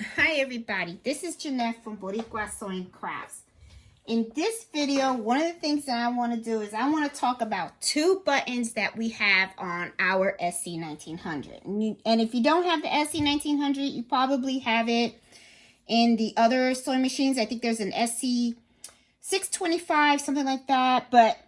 Hi everybody, this is Jeanette from Boricua Sewing Crafts. In this video, one of the things that I want to do is I want to talk about two buttons that we have on our SE1900. And if you don't have the SE1900, you probably have it in the other sewing machines. I think there's an SE625, something like that. But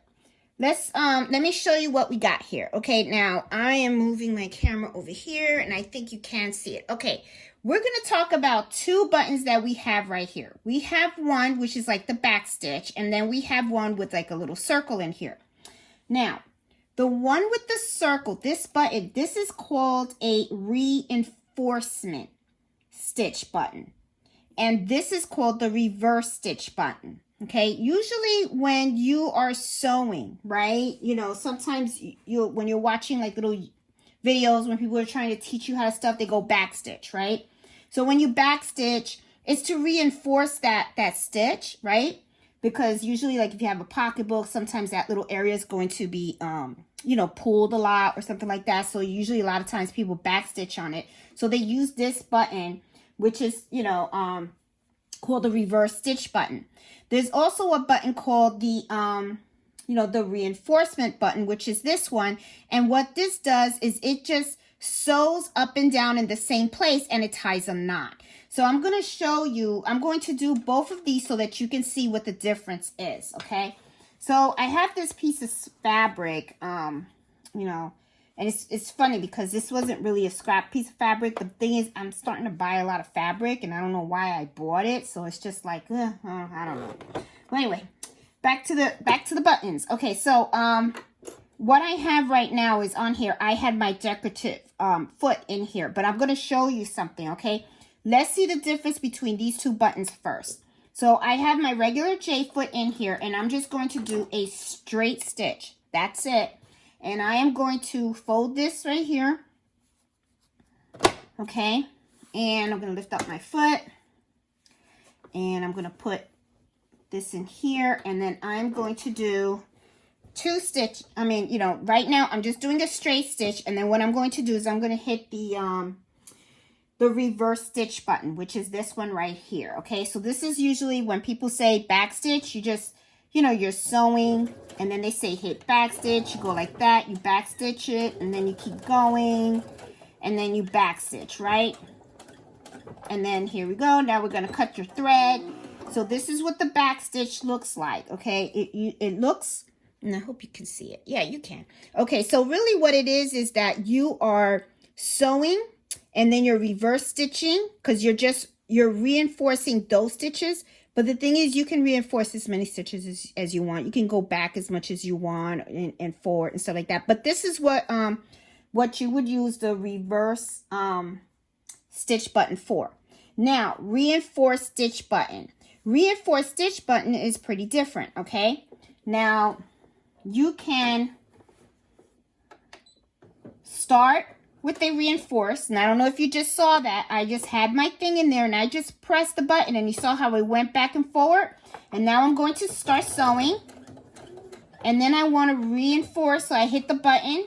let me show you what we got here. Okay, now I am moving my camera over here and I think you can see it. Okay, we're going to talk about two buttons that we have right here. We have one which is like the back stitch, and then we have one with like a little circle in here. Now, the one with the circle, this button, this is called a reinforcement stitch button. And this is called the reverse stitch button. Okay, usually when you are sewing, right, sometimes when you're watching like little videos when people are trying to teach you how to stuff, they go back stitch, right? So when you back stitch, it's to reinforce that stitch, right? Because usually, like if you have a pocketbook, sometimes that little area is going to be pulled a lot or something like that. So usually a lot of times people back stitch on it. So they use this button, which is called the reverse stitch button. There's also a button called the the reinforcement button, which is this one. And what this does is it just sews up and down in the same place and it ties a knot. So I'm going to show you, I'm going to do both of these so that you can see what the difference is, okay? So I have this piece of fabric, and it's funny because this wasn't really a scrap piece of fabric. The thing is, I'm starting to buy a lot of fabric, and I don't know why I bought it. So it's just like, I don't know. Well, anyway, back to the buttons. Okay, so what I have right now is on here. I had my decorative foot in here, but I'm going to show you something. Okay, let's see the difference between these two buttons first. So I have my regular J foot in here, and I'm just going to do a straight stitch. That's it. And I am going to fold this right here. Okay. And I'm going to lift up my foot. And I'm going to put this in here. And then I'm going to do two stitch. Right now I'm just doing a straight stitch. And then what I'm going to do is I'm going to hit the reverse stitch button, which is this one right here. Okay. So this is usually when people say back stitch, you just, you're sewing and then they say hit back stitch. You go like that, you back stitch it, and then you keep going and then you back stitch, right? And then here we go. Now we're going to cut your thread. So this is what the back stitch looks like. Okay. It looks, and I hope you can see it. Yeah, you can. Okay. So really what it is that you are sewing and then you're reverse stitching because you're reinforcing those stitches. But the thing is, you can reinforce as many stitches as you want. You can go back as much as you want and forward and stuff like that. But this is what you would use the reverse stitch button for. Now, reinforce stitch button. Reinforce stitch button is pretty different, okay? Now, you can start with a reinforce, and I don't know if you just saw that. I just had my thing in there and I just pressed the button and you saw how it went back and forward. And now I'm going to start sewing, and then I want to reinforce, so I hit the button.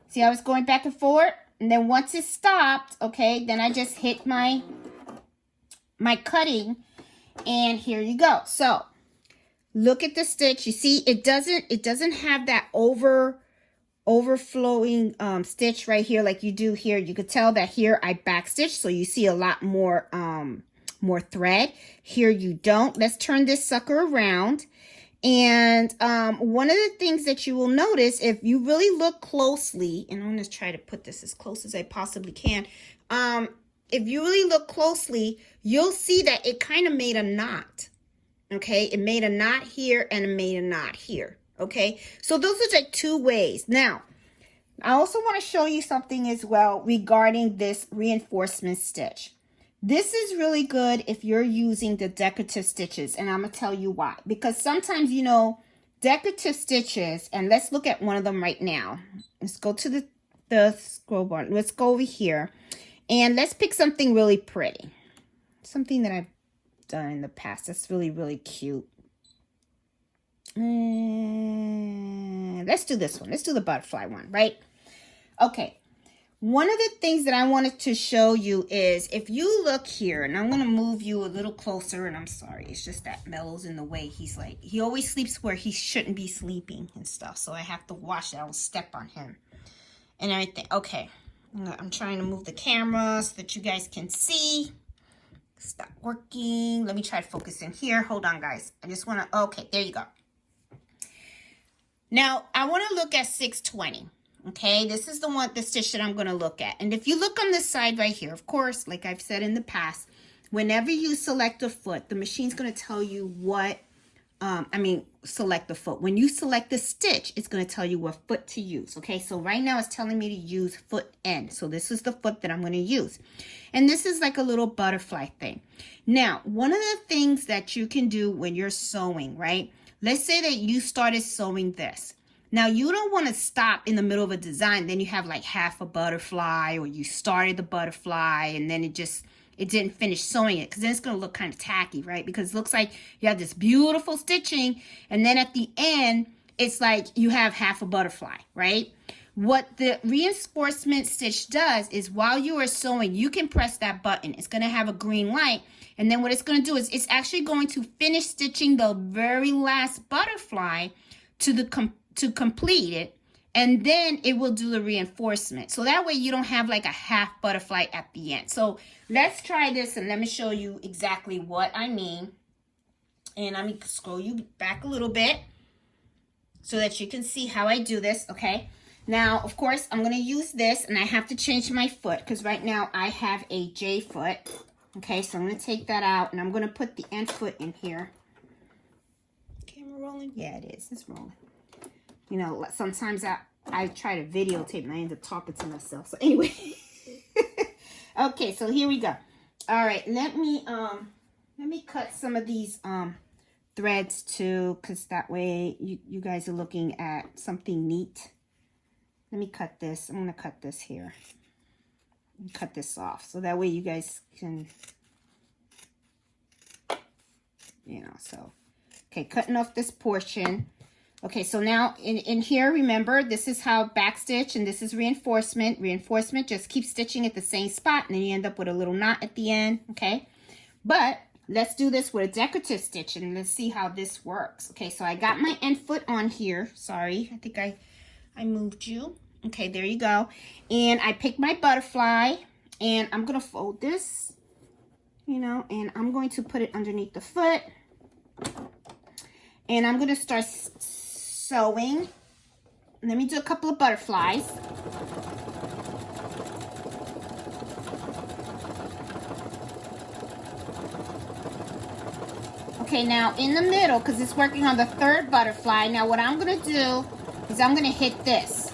See how it's going back and forward? And then once it stopped, okay, then I just hit my cutting, and here you go. So look at the stitch. You see it doesn't have that overflowing stitch right here like you do here. You could tell that here I back stitch, so you see a lot more thread. Here you don't. Let's turn this sucker around. And one of the things that you will notice, if you really look closely, and I'm going to try to put this as close as I possibly can. If you really look closely, you'll see that it kind of made a knot. Okay, it made a knot here and it made a knot here. Okay, so those are like two ways. Now, I also want to show you something as well regarding this reinforcement stitch. This is really good if you're using the decorative stitches, and I'm going to tell you why. Because sometimes, decorative stitches, and let's look at one of them right now. Let's go to the scroll bar. Let's go over here, and let's pick something really pretty. Something that I've done in the past that's really, really cute. Let's do this one. Let's do the butterfly one, right? Okay. one of the things that I wanted to show you is if you look here, and I'm going to move you a little closer, and I'm sorry, it's just that Mellow's in the way. He's like, he always sleeps where he shouldn't be sleeping and stuff, so I have to watch it. I will step on him and everything. Okay, I'm trying to move the camera so that you guys can see. Stop working. Let me try to focus in here. Hold on, guys. I just want to, okay, there you go. Now, I want to look at 620. Okay, this is the stitch that I'm going to look at. And if you look on this side right here, of course, like I've said in the past, whenever you select a foot, the machine's going to tell you what, select the foot. When you select the stitch, it's going to tell you what foot to use. Okay, so right now it's telling me to use foot end. So this is the foot that I'm going to use. And this is like a little butterfly thing. Now, one of the things that you can do when you're sewing, right? Let's say that you started sewing this. Now, you don't want to stop in the middle of a design. Then you have like half a butterfly, or you started the butterfly and then it didn't finish sewing it, because then it's going to look kind of tacky, right? Because it looks like you have this beautiful stitching and then at the end, it's like you have half a butterfly, right? What the reinforcement stitch does is while you are sewing, you can press that button. It's going to have a green light. And then what it's going to do is it's actually going to finish stitching the very last butterfly to complete it, and then it will do the reinforcement. So that way you don't have like a half butterfly at the end. So let's try this and let me show you exactly what I mean. And let me scroll you back a little bit so that you can see how I do this, okay? Now, of course, I'm going to use this, and I have to change my foot because right now I have a J foot. Okay, so I'm going to take that out, and I'm going to put the end foot in here. Camera rolling? Yeah, it is. It's rolling. You know, sometimes I try to videotape and I end up talking to myself. So anyway, okay, so here we go. All right, let me cut some of these threads too, because that way you guys are looking at something neat. Let me cut this. I'm gonna cut this here. Cut this off so that way you guys can, you know. So okay, cutting off this portion. Okay, so now in here, remember, this is how backstitch, and this is reinforcement. Reinforcement, just keep stitching at the same spot, and then you end up with a little knot at the end, okay? But let's do this with a decorative stitch, and let's see how this works. Okay, so I got my end foot on here. Sorry, I think I moved you. Okay, there you go. And I picked my butterfly, and I'm going to fold this, you know, and I'm going to put it underneath the foot. And I'm going to start sewing. Let me do a couple of butterflies. Okay, now in the middle, because it's working on the third butterfly, now what I'm going to do is I'm going to hit this.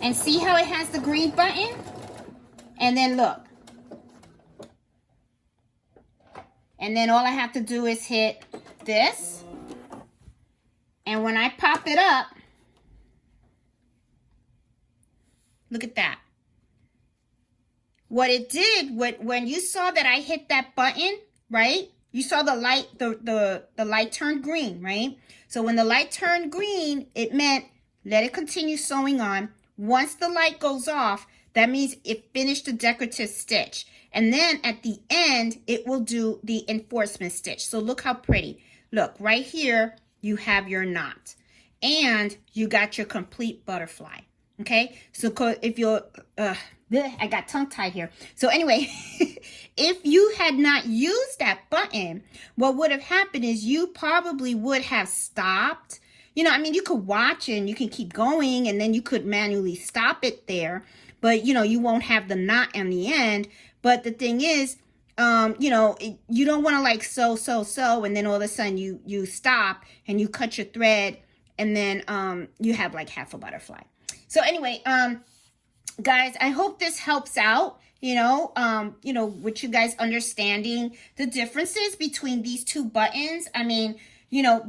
And see how it has the green button? And then look. And then all I have to do is hit this. And when I pop it up, look at that. What it did, when you saw that I hit that button, right? You saw the light, the light turned green, right? So when the light turned green, it meant let it continue sewing on. Once the light goes off, that means it finished the decorative stitch. And then at the end, it will do the enforcement stitch. So look how pretty. Look, right here, you have your knot. And you got your complete butterfly. Okay? So if you're... I got tongue-tied here. So anyway, if you had not used that button, what would have happened is you probably would have stopped. You know, I mean, you could watch and you can keep going, and then you could manually stop it there. But, you know, you won't have the knot on the end. But the thing is, you know, you don't want to like sew, and then all of a sudden you stop and you cut your thread, and then you have like half a butterfly. So anyway, guys, I hope this helps out, you know, with you guys understanding the differences between these two buttons. I mean, you know,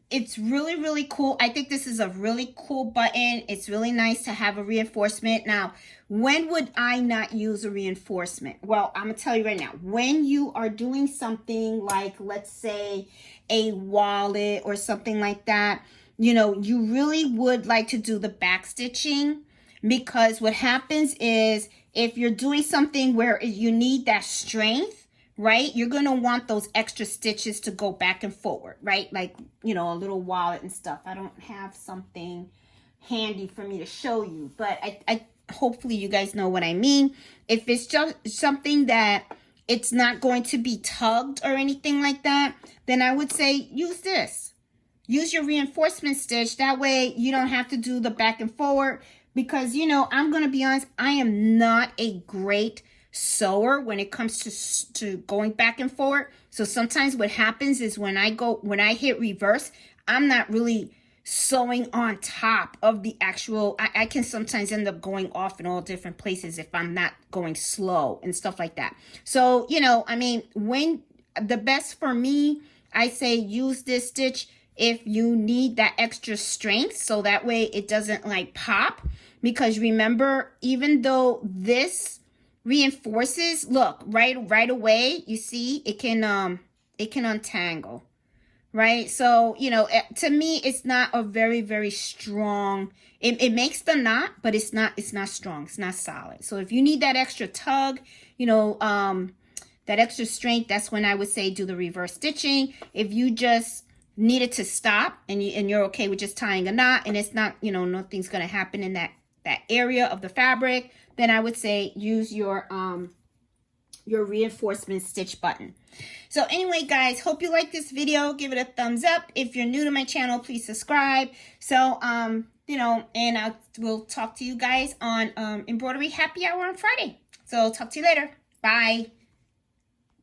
it's really, really cool. I think this is a really cool button. It's really nice to have a reinforcement. Now, when would I not use a reinforcement? Well, I'm going to tell you right now. When you are doing something like, let's say, a wallet or something like that, you know, you really would like to do the back stitching. because what happens is if you're doing something where you need that strength, right, you're going to want those extra stitches to go back and forward, right? Like, you know, a little wallet and stuff. I don't have something handy for me to show you, but I hopefully you guys know what I mean. If it's just something that it's not going to be tugged or anything like that, then I would say use this. Use your reinforcement stitch. That way you don't have to do the back and forward, because, you know, I'm going to be honest, I am not a great sewer when it comes to going back and forward. So sometimes what happens is when I hit reverse, I'm not really sewing on top of the actual, I can sometimes end up going off in all different places if I'm not going slow and stuff like that. So, you know, I mean, when the best for me, I say use this stitch if you need that extra strength, so that way it doesn't like pop. Because remember, even though this reinforces, look, right away, you see it can untangle, right? So, you know, to me, it's not a very, very strong, it makes the knot, but it's not strong, it's not solid. So if you need that extra tug, you know, that extra strength, that's when I would say do the reverse stitching. If you just need it to stop and you're okay with just tying a knot and it's not, you know, nothing's going to happen in that area of the fabric, then I would say use your reinforcement stitch button. So anyway, guys, hope you like this video. Give it a thumbs up. If you're new to my channel, please subscribe. So, you know, and we'll talk to you guys on embroidery happy hour on Friday. So talk to you later. Bye.